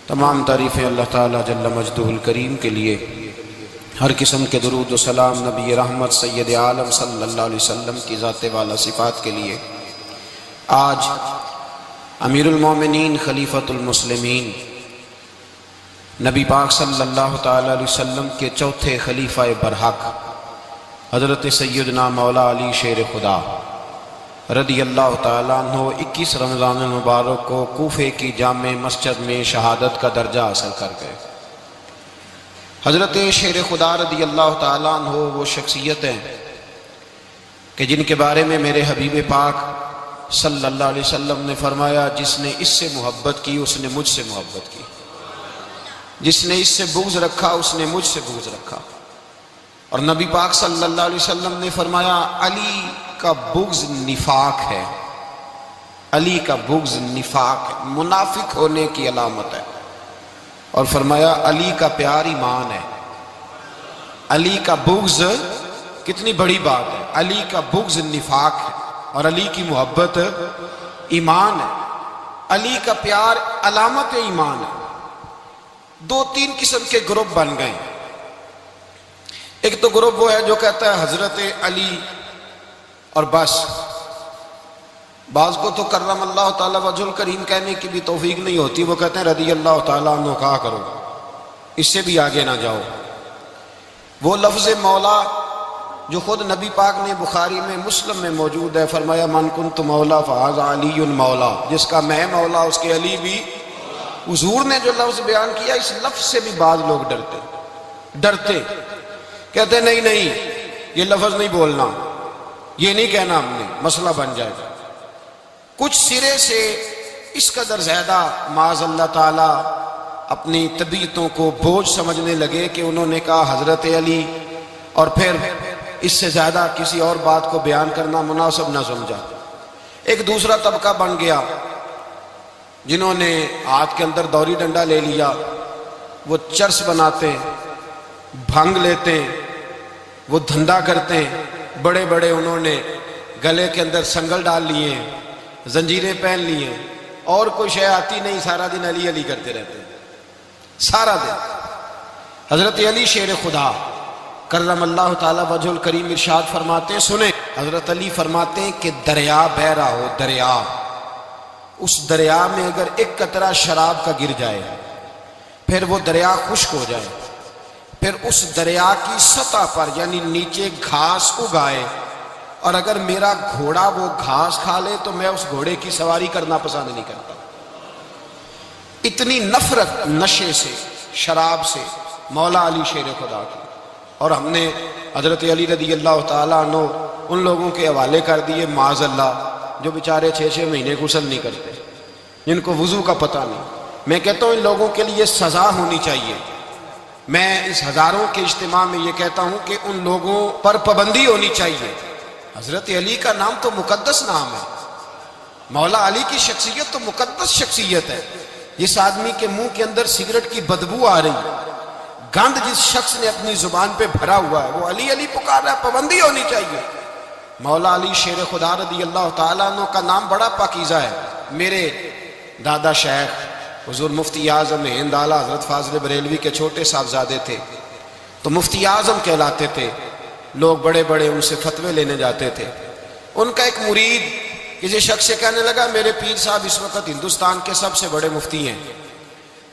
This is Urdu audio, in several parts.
تمام تعریفیں اللہ تعالیٰ جل مجدہ الکریم کے لیے، ہر قسم کے درود و سلام نبی رحمت سید عالم صلی اللہ علیہ وسلم کی ذات والا صفات کے لیے۔ آج امیر المومنین خلیفۃ المسلمین نبی پاک صلی اللہ تعالیٰ علیہ وسلم کے چوتھے خلیفہ برحق حضرت سیدنا مولا علی شیر خدا رضی اللہ تعالیٰ عنہ 21 رمضان المبارک کو کوفے کی جامع مسجد میں شہادت کا درجہ حاصل کر گئے۔ حضرت شیر خدا رضی اللہ تعالیٰ عنہ وہ شخصیت ہیں کہ جن کے بارے میں میرے حبیب پاک صلی اللہ علیہ وسلم نے فرمایا، جس نے اس سے محبت کی اس نے مجھ سے محبت کی، جس نے اس سے بغض رکھا اس نے مجھ سے بغض رکھا۔ اور نبی پاک صلی اللہ علیہ وسلم نے فرمایا، علی کا بغض نفاق ہے، علی کا بغض نفاق ہے، منافق ہونے کی علامت ہے۔ اور فرمایا علی کا پیار ایمان ہے، علی کا بغض کتنی بڑی بات ہے، علی کا بغض نفاق ہے اور علی کی محبت ایمان ہے، علی کا پیار علامت ایمان ہے۔ دو تین قسم کے گروپ بن گئے۔ ایک تو گروپ وہ ہے جو کہتا ہے حضرت علی اور بس، بعض کو تو کرم اللہ تعالیٰ وجہ الکریم کہنے کی بھی توفیق نہیں ہوتی، وہ کہتے ہیں رضی اللہ تعالیٰ عنہ کہا کرو، اس سے بھی آگے نہ جاؤ۔ وہ لفظ مولا جو خود نبی پاک نے بخاری میں مسلم میں موجود ہے، فرمایا من کنت مولا فہذا علی مولا، جس کا میں مولا اس کے علی بھی۔ حضور نے جو لفظ بیان کیا، اس لفظ سے بھی بعض لوگ ڈرتے کہتے نہیں یہ لفظ نہیں بولنا، یہ نہیں کہنا، ہم نے مسئلہ بن جائے گا۔ کچھ سرے سے اس قدر زیادہ معاذ اللہ تعالیٰ اپنی طبیعتوں کو بوجھ سمجھنے لگے کہ انہوں نے کہا حضرت علی، اور پھر اس سے زیادہ کسی اور بات کو بیان کرنا مناسب نہ سمجھا۔ ایک دوسرا طبقہ بن گیا جنہوں نے ہاتھ کے اندر دوری ڈنڈا لے لیا، وہ چرس بناتے ہیں، بھنگ لیتے ہیں، وہ دھندا کرتے ہیں، بڑے بڑے انہوں نے گلے کے اندر سنگل ڈال لیے ہیں، زنجیریں پہن لی ہیں، اور کوئی شے آتی نہیں، سارا دن علی علی کرتے رہتے ہیں سارا دن۔ حضرت علی شیر خدا کرم اللہ تعالیٰ وجہ الکریم ارشاد فرماتے ہیں، سنیں، حضرت علی فرماتے ہیں کہ دریا بہہ رہا ہو، دریا، اس دریا میں اگر ایک قطرہ شراب کا گر جائے، پھر وہ دریا خشک ہو جائے، پھر اس دریا کی سطح پر یعنی نیچے گھاس اگائے، اور اگر میرا گھوڑا وہ گھاس کھا لے تو میں اس گھوڑے کی سواری کرنا پسند نہیں کرتا۔ اتنی نفرت نشے سے، شراب سے مولا علی شیر خدا کی۔ اور ہم نے حضرت علی رضی اللہ تعالیٰ عنہ ان لوگوں کے حوالے کر دیے معاذ اللہ جو بیچارے 6 مہینے غسل نہیں کرتے، جن کو وضو کا پتہ نہیں۔ میں کہتا ہوں ان لوگوں کے لیے سزا ہونی چاہیے۔ میں اس ہزاروں کے اجتماع میں یہ کہتا ہوں کہ ان لوگوں پر پابندی ہونی چاہیے۔ حضرت علی کا نام تو مقدس نام ہے، مولا علی کی شخصیت تو مقدس شخصیت ہے۔ جس آدمی کے منہ کے اندر سگریٹ کی بدبو آ رہی، گند جس شخص نے اپنی زبان پہ بھرا ہوا ہے، وہ علی علی پکار رہا ہے، پابندی ہونی چاہیے۔ مولا علی شیر خدا رضی اللہ تعالیٰ عنہ کا نام بڑا پاکیزہ ہے۔ میرے دادا شیخ حضور مفتی اعظم ہند اعلیٰ حضرت فاضل بریلوی کے چھوٹے صاحبزادے تھے، تو مفتی اعظم کہلاتے تھے، لوگ بڑے بڑے ان سے فتوے لینے جاتے تھے۔ ان کا ایک مرید کسی شخص سے کہنے لگا میرے پیر صاحب اس وقت ہندوستان کے سب سے بڑے مفتی ہیں۔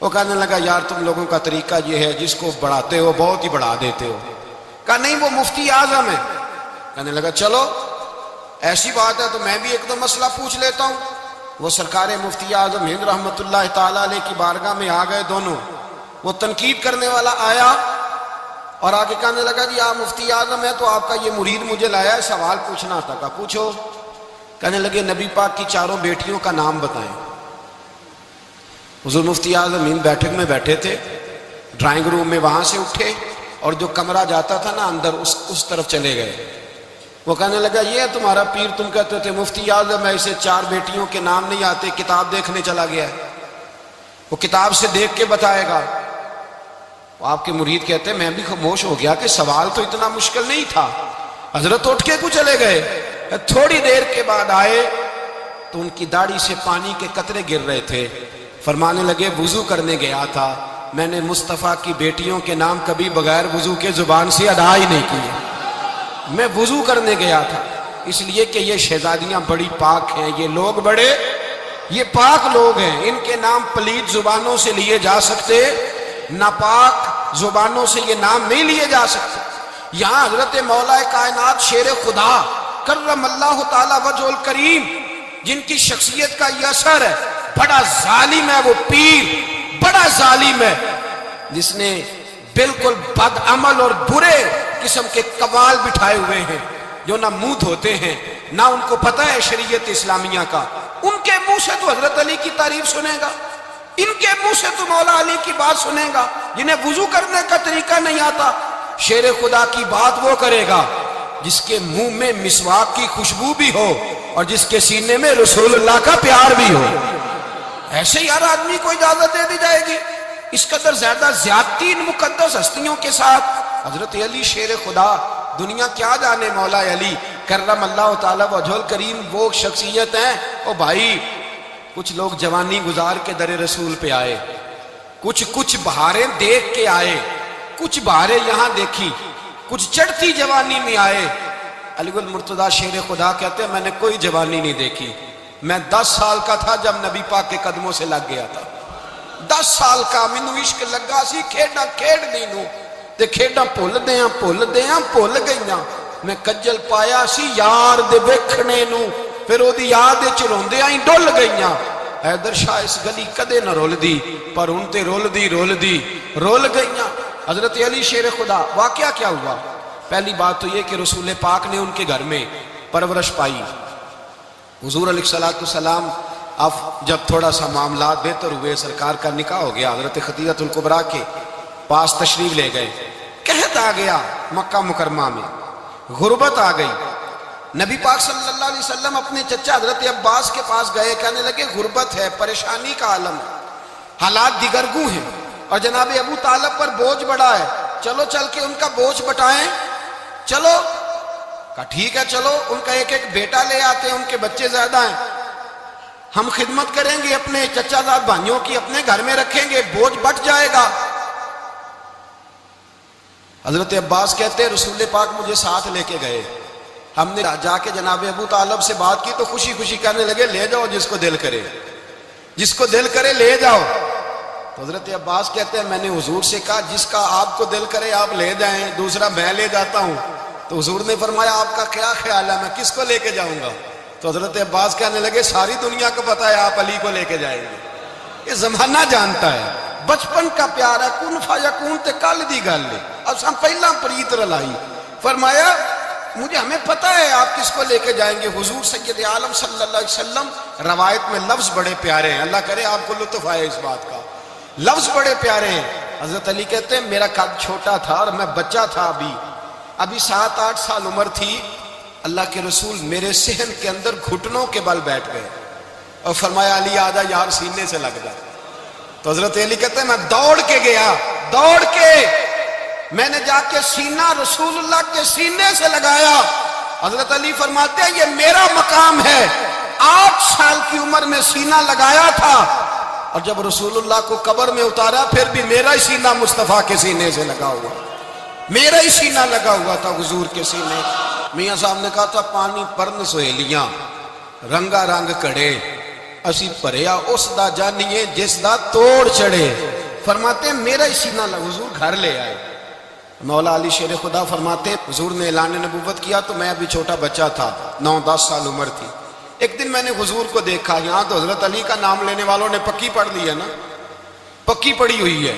وہ کہنے لگا یار تم لوگوں کا طریقہ یہ ہے، جس کو بڑھاتے ہو بہت ہی بڑھا دیتے ہو۔ کہا نہیں وہ مفتی اعظم ہے۔ کہنے لگا چلو ایسی بات ہے تو میں بھی ایک دو مسئلہ پوچھ لیتا ہوں۔ وہ سرکار مفتی اعظم ہند رحمۃ اللہ تعالیٰ علیہ کی بارگاہ میں آ گئے دونوں۔ وہ تنقید کرنے والا آیا اور آگے کہنے لگا جی آپ مفتی اعظم ہے تو آپ کا یہ مرید مجھے لایا ہے، سوال پوچھنا تھا۔ کہا پوچھو۔ کہنے لگے نبی پاک کی 4 بیٹیوں کا نام بتائیں۔ حضور مفتی اعظم ہند بیٹھک میں بیٹھے تھے، ڈرائنگ روم میں، وہاں سے اٹھے اور جو کمرہ جاتا تھا نا اندر اس طرف چلے گئے۔ وہ کہنے لگا یہ ہے تمہارا پیر، تم کہتے تھے مفتی اعظم ہے، اسے 4 بیٹیوں کے نام نہیں آتے، کتاب دیکھنے چلا گیا ہے، وہ کتاب سے دیکھ کے بتائے گا۔ وہ آپ کے مرید کہتے ہیں میں بھی خاموش ہو گیا کہ سوال تو اتنا مشکل نہیں تھا۔ حضرت اٹھ کے کو چلے گئے، تھوڑی دیر کے بعد آئے تو ان کی داڑھی سے پانی کے قطرے گر رہے تھے۔ فرمانے لگے وضو کرنے گیا تھا، میں نے مصطفیٰ کی بیٹیوں کے نام کبھی بغیر وضو کے زبان سے ادا ہی نہیں کیے، میں وضو کرنے گیا تھا، اس لیے کہ یہ شہزادیاں بڑی پاک ہیں، یہ لوگ بڑے یہ پاک لوگ ہیں، ان کے نام پلید زبانوں سے لیے جا سکتے، ناپاک زبانوں سے یہ نام نہیں لیے جا سکتے۔ یہاں حضرت مولا کائنات شیر خدا کرم اللہ تعالی وجہ الکریم، جن کی شخصیت کا یہ اثر ہے، بڑا ظالم ہے وہ پیر، بڑا ظالم ہے جس نے بالکل بد عمل اور برے قسم کے قوال بٹھائے ہوئے ہیں، جو نہ منہ دھوتے ہیں نہ ان کو پتہ ہے شریعت اسلامیہ کا۔ ان کے منہ سے تو حضرت علی کی تعریف سنے گا، ان کے منہ سے تو مولا علی کی بات سنے گا، جنہیں وضو کرنے کا طریقہ نہیں آتا۔ شیر خدا کی بات وہ کرے گا جس کے منہ میں مسواک کی خوشبو بھی ہو اور جس کے سینے میں رسول اللہ کا پیار بھی ہو۔ ایسے ہی ہر آدمی کو اجازت دے دی جائے گی؟ اس قدر زیادہ زیادتی ان مقدس ہستیوں کے ساتھ۔ حضرت علی شیر خدا، دنیا کیا جانے مولا علی کرم اللہ تعالی وجہ الکریم وہ شخصیت ہیں۔ او بھائی، کچھ لوگ جوانی گزار کے در رسول پہ آئے، کچھ بہاریں دیکھ کے آئے، کچھ بہاریں یہاں دیکھی، کچھ چڑھتی جوانی میں آئے۔ علی گل مرتضیٰ شیر خدا کہتے ہیں میں نے کوئی جوانی نہیں دیکھی، میں 10 سال کا تھا جب نبی پاک کے قدموں سے لگ گیا تھا، 10 سال کا مینوں عشق لگا سی، کھیڈاں کھیڈ دی نوں تے کھیڈاں بھول گئیاں، میں کجل پایا سی یار دے ویکھنے نوں، پھر او دی یاد وچ روندیاں ہی ڈل گئیاں۔ حیدر شاہ اس گلی کدے نہ رول دی، پر ہن تے رول گئیاں۔ حضرت علی شیر خدا، واقعہ کیا ہوا؟ پہلی بات تو یہ کہ رسول پاک نے ان کے گھر میں پرورش پائی۔ حضور علیہ السلام اب جب تھوڑا سا معاملات بہتر ہوئے، سرکار کا نکاح ہو گیا، حضرت خدیجہ الکبریٰ کے پاس تشریف لے گئے، قحط آ گیا مکہ مکرمہ میں، غربت آ گئی۔ نبی پاک صلی اللہ علیہ وسلم اپنے چچا حضرت عباس کے پاس گئے، کہنے لگے غربت ہے، پریشانی کا عالم ہے، حالات دیگرگوں ہیں، اور جناب ابو طالب پر بوجھ بڑا ہے، چلو چل کے ان کا بوجھ بٹائیں۔ چلو، کہا ٹھیک ہے چلو، ان کا ایک بیٹا لے آتے ہیں، ان کے بچے زیادہ ہیں، ہم خدمت کریں گے اپنے چچا زاد بھائیوں کی، اپنے گھر میں رکھیں گے، بوجھ بٹ جائے گا۔ حضرت عباس کہتے ہیں رسول پاک مجھے ساتھ لے کے گئے، ہم نے جا کے جناب ابو طالب سے بات کی تو خوشی خوشی کہنے لگے لے جاؤ جس کو دل کرے لے جاؤ۔ تو حضرت عباس کہتے ہیں میں نے حضور سے کہا جس کا آپ کو دل کرے آپ لے جائیں، دوسرا میں لے جاتا ہوں۔ تو حضور نے فرمایا آپ کا کیا خیال ہے، میں کس کو لے کے جاؤں گا؟ تو حضرت عباس کہنے لگے ساری دنیا کو پتا ہے آپ علی کو لے کے جائیں گے، یہ زمانہ جانتا ہے، بچپن کا پیار ہے، کن فیکون تے کل دی گل ہے، اب ہم پہلا پریت رلائی۔ فرمایا ہمیں پتہ ہے آپ کس کو لے کے جائیں گے، حضور سید عالم صلی اللہ علیہ وسلم۔ روایت میں لفظ بڑے پیارے ہیں، اللہ کرے آپ کو لطف آئے اس بات کا، لفظ بڑے پیارے ہیں۔ حضرت علی کہتے ہیں میرا قد چھوٹا تھا اور میں بچہ تھا، ابھی 7-8 سال عمر تھی، اللہ کے رسول میرے صحن کے اندر گھٹنوں کے بل بیٹھ گئے اور فرمایا علی آجا یار سینے سے لگ جا۔ تو حضرت علی کہتے ہیں میں دوڑ کے گیا، میں نے جا کے سینہ رسول اللہ کے سینے سے لگایا۔ حضرت علی فرماتے ہیں یہ میرا مقام ہے، 8 سال کی عمر میں سینہ لگایا تھا، اور جب رسول اللہ کو قبر میں اتارا پھر بھی میرا ہی سینہ مصطفیٰ کے سینے سے لگا ہوا، میرا ہی سینہ لگا ہوا تھا حضور کے سینے۔ میاں صاحب نے کہا تھا پانی پرن سہیلیاں رنگا رنگ کڑے، اسی پریا اس دا جانیے جس دا توڑ چڑھے۔ فرماتے ہیں میرا ہی سینہ لگا، حضور گھر لے آئے۔ مولا علی شیر خدا فرماتے ہیں حضور نے اعلان نبوت کیا تو میں ابھی چھوٹا بچہ تھا، 9-10 سال عمر تھی۔ ایک دن میں نے حضور کو دیکھا، یہاں تو حضرت علی کا نام لینے والوں نے پکی پڑھ لی ہے نا، پکی پڑھی ہوئی ہے،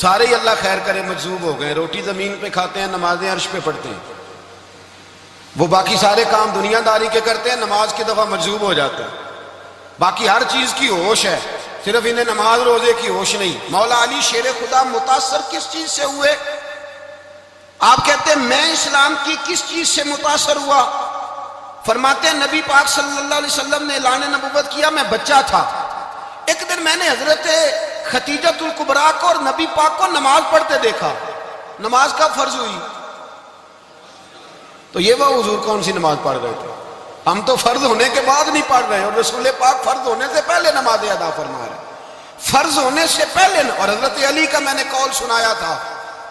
سارے ہی اللہ خیر کرے مجذوب ہو گئے، روٹی زمین پہ کھاتے ہیں، نمازیں عرش پہ پڑھتے ہیں، وہ باقی سارے کام دنیا داری کے کرتے ہیں، نماز کی دفعہ مجذوب ہو جاتے ہیں، باقی ہر چیز کی ہوش ہے، صرف انہیں نماز روزے کی ہوش نہیں۔ مولا علی شیر خدا متاثر کس چیز سے ہوئے؟ آپ کہتے ہیں میں اسلام کی کس چیز سے متاثر ہوا؟ فرماتے ہیں نبی پاک صلی اللہ علیہ وسلم نے اعلان نبوت کیا، میں بچہ تھا، ایک دن میں نے حضرت خدیجہ الکبریٰ کو اور نبی پاک کو نماز پڑھتے دیکھا۔ نماز کب فرض ہوئی؟ تو یہ وہ حضور کون سی نماز پڑھ رہے تھے؟ ہم تو فرض ہونے کے بعد نہیں پڑھ رہے، اور رسول پاک فرض ہونے سے پہلے نماز ادا فرما رہے۔ فرض ہونے سے پہلے. اور حضرت علی کا میں نے قول سنایا تھا.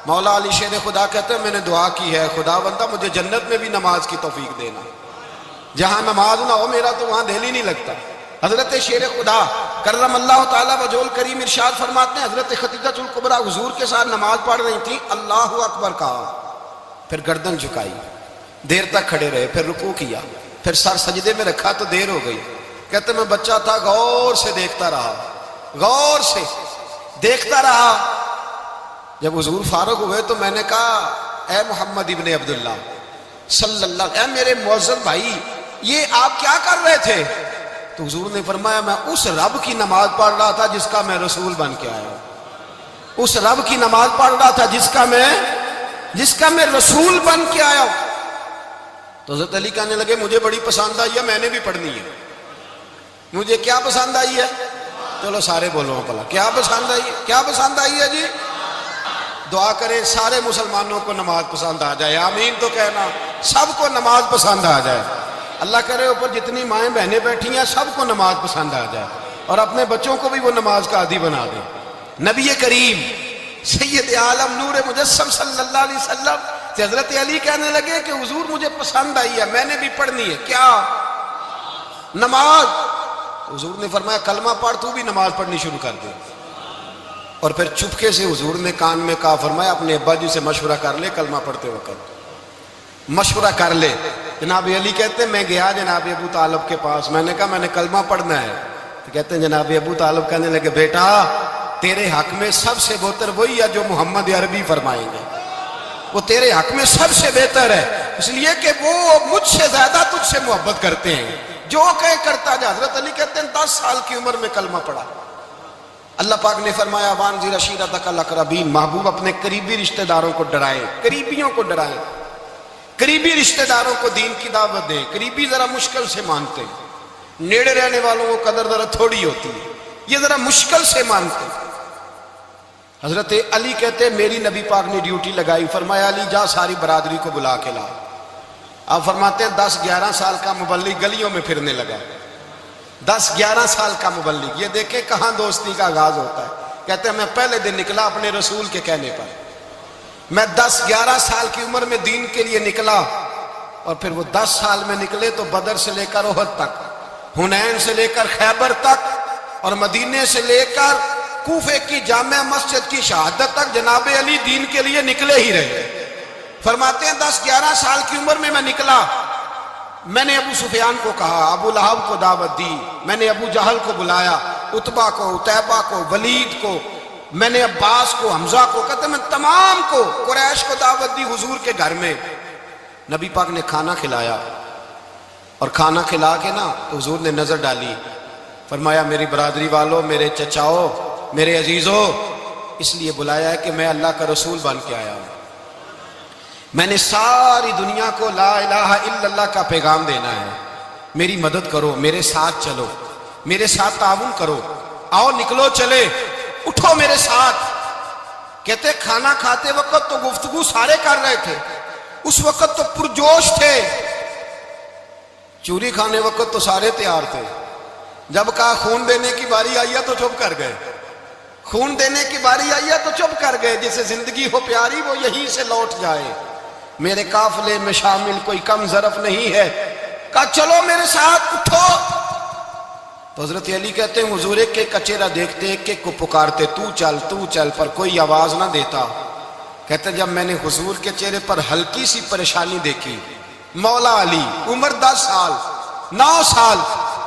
مولا علی شیر خدا کہتے ہیں میں نے دعا کی ہے خدا بندہ مجھے جنت میں بھی نماز کی توفیق دینا. جہاں نماز نہ ہو میرا تو وہاں دل ہی نہیں لگتا. حضرت شیر خدا کرم اللہ تعالیٰ وجہہ الکریم ارشاد فرماتے ہیں حضرت خدیجہ الکبریٰ حضور کے ساتھ نماز پڑھ رہی تھیں. اللہ اکبر کہا, پھر گردن جھکائی, دیر تک کھڑے رہے, پھر رکوع کیا, پھر سر سجدے میں رکھا تو دیر ہو گئی. کہتے میں بچہ تھا غور سے دیکھتا رہا, غور سے دیکھتا رہا. جب حضور فارغ ہوئے تو میں نے کہا اے محمد ابن عبداللہ صلی اللہ, اے میرے معزز بھائی یہ آپ کیا کر رہے تھے؟ تو حضور نے فرمایا میں اس رب کی نماز پڑھ رہا تھا جس کا میں رسول بن کے آیا ہوں. اس رب کی نماز پڑھ رہا تھا جس کا میں رسول بن کے آیا ہوں. تو حضرت علی کہنے لگے مجھے بڑی پسند آئی ہے, میں نے بھی پڑھنی ہے. مجھے کیا پسند آئی ہے؟ چلو سارے بولو پلا کیا پسند آئی ہے؟ کیا پسند آئی ہے جی؟ دعا کریں سارے مسلمانوں کو نماز پسند آ جائے. آمین تو کہنا. سب کو نماز پسند آ جائے. اللہ کرے اوپر جتنی مائیں بہنیں بیٹھی ہیں سب کو نماز پسند آ جائے, اور اپنے بچوں کو بھی وہ نماز کا عادی بنا دیں. نبی کریم سید عالم نور مجسم صلی اللہ علیہ وسلم سے حضرت علی کہنے لگے کہ حضور مجھے پسند آئی ہے, میں نے بھی پڑھنی ہے. کیا؟ نماز. حضور نے فرمایا کلمہ پڑھ, تو بھی نماز پڑھنی شروع کر دے. اور پھر چپکے سے حضور نے کان میں کہا, فرمایا اپنے ابا جی سے مشورہ کر لے کلمہ پڑھتے وقت, مشورہ کر لے. جناب علی کہتے ہیں میں گیا جناب ابو طالب کے پاس, میں نے کہا میں نے کلمہ پڑھنا ہے. تو کہتے ہیں جناب ابو طالب کہنے لگے بیٹا تیرے حق میں سب سے بہتر وہی ہے جو محمد عربی فرمائیں گے, وہ تیرے حق میں سب سے بہتر ہے, اس لیے کہ وہ مجھ سے زیادہ تجھ سے محبت کرتے ہیں, جو کہے کرتا جا. حضرت علی کہتے ہیں 10 سال کی عمر میں کلمہ پڑھا. اللہ پاک نے فرمایا وانذر عشیرتک الاقربین, محبوب اپنے قریبی رشتہ داروں کو ڈرائیں, قریبیوں کو ڈرائیں, قریبی رشتہ داروں کو دین کی دعوت دیں. قریبی ذرا مشکل سے مانتے ہیں, نیڑے رہنے والوں کو قدر ذرا تھوڑی ہوتی ہے, یہ ذرا مشکل سے مانتے ہیں. حضرت علی کہتے ہیں میری نبی پاک نے ڈیوٹی لگائی, فرمایا علی جا ساری برادری کو بلا کے لا. آپ فرماتے ہیں 10-11 سال کا مبلغ گلیوں میں پھرنے لگا, 10-11 سال کا مبلغ. یہ دیکھیں کہاں دوستی کا آغاز ہوتا ہے. کہتے ہیں میں پہلے دن نکلا اپنے رسول کے کہنے پر, میں 10-11 سال کی عمر میں دین کے لیے نکلا, اور پھر وہ 10 سال میں نکلے تو بدر سے لے کر احد تک, حنین سے لے کر خیبر تک, اور مدینے سے لے کر کوفے کی جامع مسجد کی شہادت تک جناب علی دین کے لیے نکلے ہی رہے. فرماتے ہیں 10-11 سال کی عمر میں نکلا. میں نے ابو سفیان کو کہا, ابو لہب کو دعوت دی, میں نے ابو جہل کو بلایا, عتبہ کو, عتیبہ کو, ولید کو, میں نے عباس کو, حمزہ کو, کہتے میں تمام کو, قریش کو دعوت دی حضور کے گھر میں. نبی پاک نے کھانا کھلایا, اور کھانا کھلا کے نا حضور نے نظر ڈالی, فرمایا میری برادری والوں, میرے چچاؤ, میرے عزیزوں, اس لیے بلایا ہے کہ میں اللہ کا رسول بن کے آیا ہوں. میں نے ساری دنیا کو لا الہ الا اللہ کا پیغام دینا ہے. میری مدد کرو, میرے ساتھ چلو, میرے ساتھ تعاون کرو, آؤ نکلو چلے, اٹھو میرے ساتھ. کہتے کھانا کھاتے وقت تو گفتگو سارے کر رہے تھے, اس وقت تو پرجوش تھے. چوری کھانے وقت تو سارے تیار تھے, جب کہا خون دینے کی باری آئی ہے تو چپ کر گئے, خون دینے کی باری آئی ہے تو چپ کر گئے. جسے زندگی ہو پیاری وہ یہیں سے لوٹ جائے, میرے قافلے میں شامل کوئی کم ظرف نہیں ہے. کہا چلو میرے ساتھ اٹھو. تو حضرت علی کہتے ہیں حضور ایک ایک کا چہرہ دیکھتے, ایک ایک کو پکارتے, تو چل, پر کوئی آواز نہ دیتا. کہتے ہیں جب میں نے حضور کے چہرے پر ہلکی سی پریشانی دیکھی, مولا علی عمر 10 سال 9 سال,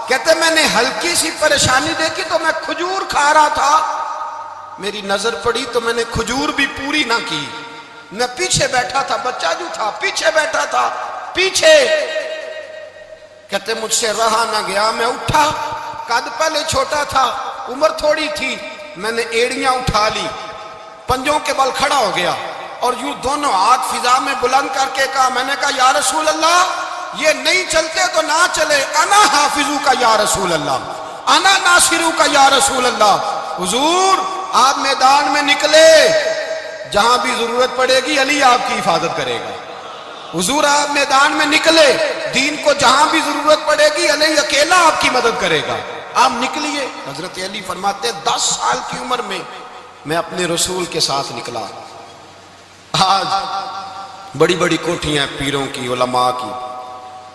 کہتے میں نے ہلکی سی پریشانی دیکھی تو میں کھجور کھا رہا تھا, میری نظر پڑی تو میں نے کھجور بھی پوری نہ کی. میں پیچھے بیٹھا تھا, بچہ جو تھا پیچھے بیٹھا تھا, پیچھے. کہتے مجھ سے رہا نہ گیا, میں اٹھا, قد پہلے چھوٹا تھا, عمر تھوڑی تھی, میں نے ایڑیاں اٹھا لی, پنجوں کے بل کھڑا ہو گیا, اور یوں دونوں ہاتھ فضا میں بلند کر کے کہا, میں نے کہا یا رسول اللہ یہ نہیں چلتے تو نہ چلے, انا حافظو کا یا رسول اللہ, انا ناصرو کا یا رسول اللہ. حضور آپ میدان میں نکلے, جہاں بھی ضرورت پڑے گی علی آپ کی حفاظت کرے گا. حضور آپ میدان میں نکلے, دین کو جہاں بھی ضرورت پڑے گی علی اکیلا آپ کی مدد کرے گا. آپ نکلیے۔ حضرت علی فرماتے 10 سال کی عمر میں میں اپنے رسول کے ساتھ نکلا۔ آج بڑی بڑی کوٹھیاں پیروں کی، علماء کی،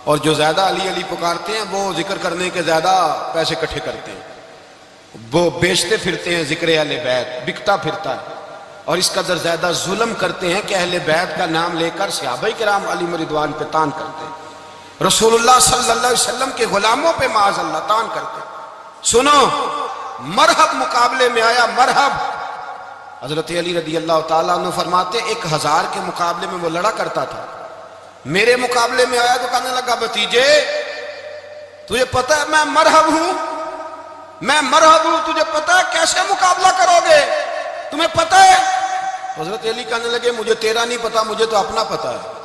اور جو زیادہ علی علی پکارتے ہیں وہ ذکر کرنے کے زیادہ پیسے اکٹھے کرتے ہیں، وہ بیچتے پھرتے ہیں ذکر اہل بیت، بکتا پھرتا ہے، اور اس قدر زیادہ ظلم کرتے ہیں کہ اہل بیت کا نام لے کر صحابہ کرام علی رضوان پہ تان کرتے ہیں، رسول اللہ صلی اللہ علیہ وسلم کے غلاموں پہ معاذ اللہ تان کرتے ہیں۔ سنو، مرحب مقابلے میں آیا، مرحب۔ حضرت علی رضی اللہ تعالیٰ عنہ فرماتے 1000 کے مقابلے میں وہ لڑا کرتا تھا، میرے مقابلے میں آیا تو کہنے لگا بھتیجے تجھے پتہ ہے میں مرحب ہوں، میں مرحب ہوں، تجھے پتہ ہے کیسے مقابلہ کرو گے، تمہیں پتہ ہے؟ حضرت علی کہنے لگے مجھے تیرا نہیں پتا، مجھے تو اپنا پتہ ہے۔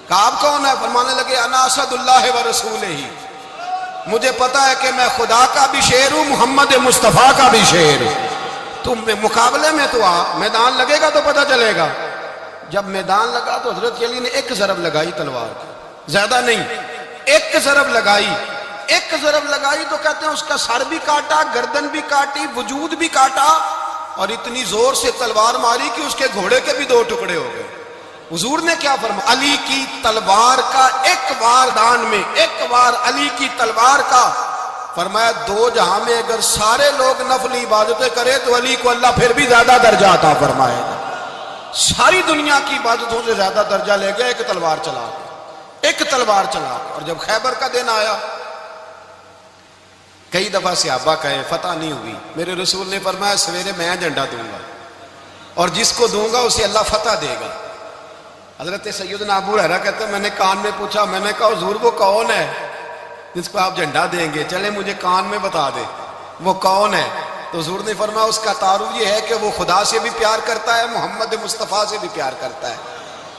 کعب کون ہے؟ فرمانے لگے انا اسد اللہ و رسولہ، مجھے پتہ ہے کہ میں خدا کا بھی شیر ہوں، محمد مصطفیٰ کا بھی شیر ہوں۔ تم مقابلے میں تو آ، میدان لگے گا تو پتہ چلے گا۔ جب میدان لگا تو حضرت علی نے ایک ضرب لگائی تلوار کی، زیادہ نہیں، ایک ضرب لگائی، ایک ضرب لگائی تو کہتے ہیں اس کا سر بھی کاٹا، گردن بھی کاٹی، وجود بھی کاٹا، اور اتنی زور سے تلوار ماری کہ اس کے گھوڑے کے بھی 2 ٹکڑے ہو گئے۔ حضور نے کیا فرمایا؟ علی کی تلوار کا ایک وار دان میں، ایک وار علی کی تلوار کا، فرمایا 2 جہاں میں اگر سارے لوگ نفلی عبادتیں کرے تو علی کو اللہ پھر بھی زیادہ درجہ عطا فرمائے گا۔ ساری دنیا کی عبادتوں سے زیادہ درجہ لے گیا ایک تلوار چلا کے، ایک تلوار چلا کے۔ اور جب خیبر کا دن آیا، کئی دفعہ صحابہ کہے فتح نہیں ہوئی، میرے رسول نے فرمایا سویرے میں جھنڈا دوں گا اور جس کو دوں گا اسے اللہ فتح دے گا۔ حضرت سیدنا ابو ہریرہ کہتے ہیں میں نے کان میں پوچھا، میں نے کہا حضور وہ کون ہے جس کو آپ جھنڈا دیں گے؟ چلے مجھے کان میں بتا دے وہ کون ہے۔ تو حضور نے فرمایا اس کا تعارف یہ ہے کہ وہ خدا سے بھی پیار کرتا ہے، محمد مصطفیٰ سے بھی پیار کرتا ہے۔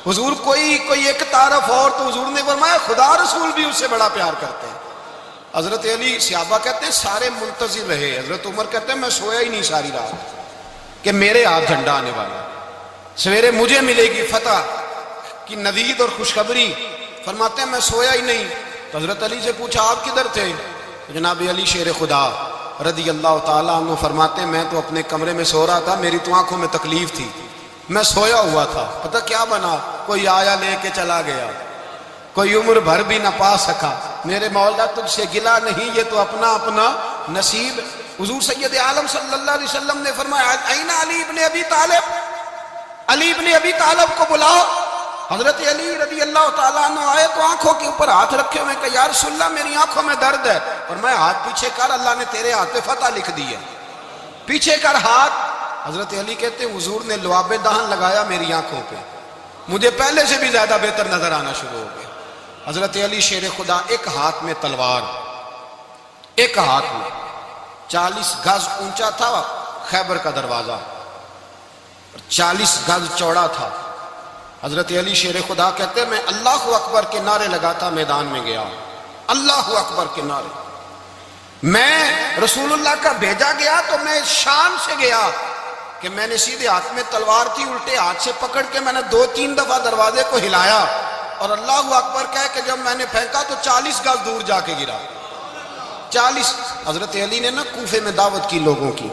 حضور کوئی ایک تعارف اور، تو حضور نے فرمایا خدا رسول بھی اس سے بڑا پیار کرتے ہیں۔ حضرت علی، صحابہ کہتے ہیں سارے منتظر رہے، حضرت عمر کہتے ہیں میں سویا ہی نہیں ساری رات کہ میرے ہاتھ جھنڈا آنے والا، سویرے مجھے ملے گی فتح کی نوید اور خوشخبری۔ فرماتے ہیں میں سویا ہی نہیں۔ تو حضرت علی سے پوچھا آپ کدھر تھے؟ جناب علی شیر خدا رضی اللہ تعالیٰ عنہ فرماتے ہیں میں تو اپنے کمرے میں سو رہا تھا، میری تو آنکھوں میں تکلیف تھی، میں سویا ہوا تھا، پتہ کیا بنا؟ کوئی آیا لے کے چلا گیا، کوئی عمر بھر بھی نہ پا سکا۔ میرے مولا تجھ سے گلا نہیں، یہ تو اپنا اپنا نصیب۔ حضور سید عالم صلی اللہ علیہ وسلم نے فرمایا این علی ابن ابی طالب، علی ابن ابی طالب کو بلاؤ۔ حضرت علی رضی اللہ تعالیٰ عنہ آئے تو آنکھوں کے اوپر ہاتھ رکھے ہوئے کہ یا رسول اللہ میری آنکھوں میں درد ہے، اور میں ہاتھ پیچھے کر، اللہ نے تیرے ہاتھ پہ فتح لکھ دی ہے، پیچھے کر ہاتھ۔ حضرت علی کہتے ہیں حضور نے لعاب دہن لگایا میری آنکھوں پہ، مجھے پہلے سے بھی زیادہ بہتر نظر آنا شروع ہو گیا۔ حضرت علی شیر خدا، ایک ہاتھ میں تلوار، ایک ہاتھ میں 40 گز اونچا تھا خیبر کا دروازہ، 40 گز چوڑا تھا۔ حضرت علی شیر خدا کہتے ہیں میں اللہ اکبر کے نعرے لگاتا میدان میں گیا، اللہ اکبر کے نعرے۔ میں رسول اللہ کا بھیجا گیا تو میں شان سے گیا کہ میں نے سیدھے ہاتھ میں تلوار تھی، الٹے ہاتھ سے پکڑ کے میں نے 2-3 دفعہ دروازے کو ہلایا اور اللہ اکبر کہہ کہ جب میں نے پھینکا تو 40 گز دور جا کے گرا، 40۔ حضرت علی نے نا کوفے میں دعوت کی لوگوں کی،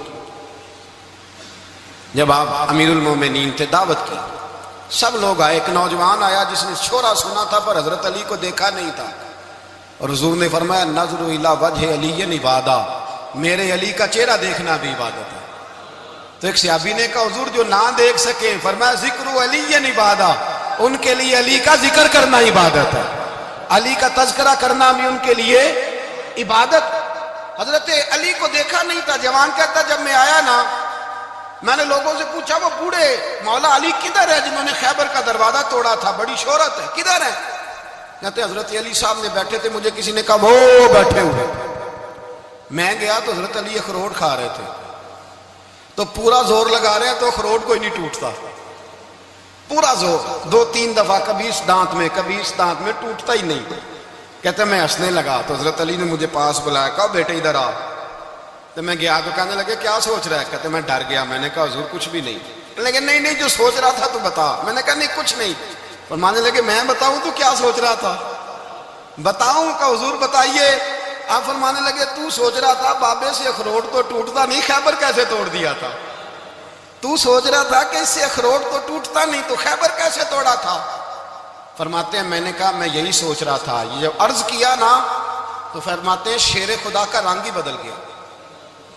جب آپ امیر المومنین تھے دعوت کی، سب لوگ آئے۔ ایک نوجوان آیا جس نے شورا سنا تھا پر حضرت علی کو دیکھا نہیں تھا، اور حضور نے فرمایا نظر الی وجہ علی عبادہ، میرے علی کا چہرہ دیکھنا بھی عبادت ہے۔ تو ایک صحابی نے کہا حضور جو نہ دیکھ سکے، فرمایا ذکر علی عبادہ، ان کے لیے علی کا ذکر کرنا عبادت ہے، علی کا تذکرہ کرنا بھی ان کے لیے عبادت۔ حضرت علی کو دیکھا نہیں تھا، جوان کہتا جب میں آیا نا میں نے لوگوں سے پوچھا وہ بوڑھے مولا علی کدھر ہے جنہوں نے خیبر کا دروازہ توڑا تھا، بڑی شہرت ہے، کدھر ہے؟ کہتے حضرت علی صاحب نے بیٹھے تھے، مجھے کسی نے کہا وہ بیٹھے ہوئے۔ میں گیا تو حضرت علی اخروٹ کھا رہے تھے، تو پورا زور لگا رہے ہیں تو اخروٹ کوئی نہیں ٹوٹتا، پورا زور 2-3 دفعہ، کبھی اس دانت میں کبھی اس دانت میں، ٹوٹتا ہی نہیں۔ کہتے میں ہنسنے لگا تو حضرت علی نے مجھے پاس بلایا، کہا بیٹے ادھر آ۔ تو میں گیا تو کہنے لگے کیا سوچ رہا ہے؟ کہتے میں ڈر گیا، میں نے کہا حضور کچھ بھی نہیں۔ لیکن نہیں جو سوچ رہا تھا تو بتا۔ میں نے کہا نہیں کچھ نہیں۔ فرمانے لگے میں بتاؤں تو کیا سوچ رہا تھا؟ بتاؤں؟ کہ حضور بتائیے۔ آپ فرمانے لگے تو سوچ رہا تھا بابے سے اخروٹ تو ٹوٹتا نہیں، خیبر کیسے توڑ دیا تھا؟ تو سوچ رہا تھا کہ اس سے اخروٹ تو ٹوٹتا نہیں، تو خیبر کیسے توڑا تھا؟ فرماتے ہیں میں نے کہا میں یہی سوچ رہا تھا۔ یہ جب عرض کیا نا تو فرماتے ہیں شیر خدا کا رنگ ہی بدل گیا،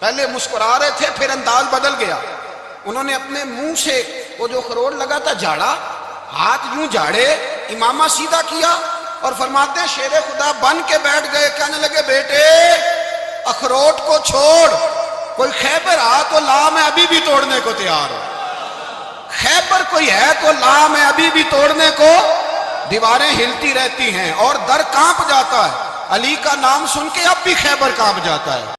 پہلے مسکرا رہے تھے پھر انداز بدل گیا۔ انہوں نے اپنے منہ سے وہ جو اخروٹ لگا تھا جھاڑا، ہاتھ یوں جھاڑے، امامہ سیدھا کیا اور فرماتے ہیں شیر خدا بن کے بیٹھ گئے، کہنے لگے بیٹے اخروٹ کو چھوڑ، کوئی خیبر آ تو لا، میں ابھی بھی توڑنے کو تیار ہوں۔ خیبر کوئی ہے تو لا، میں ابھی بھی توڑنے کو۔ دیواریں ہلتی رہتی ہیں اور در کانپ جاتا ہے، علی کا نام سن کے اب بھی خیبر کانپ جاتا ہے۔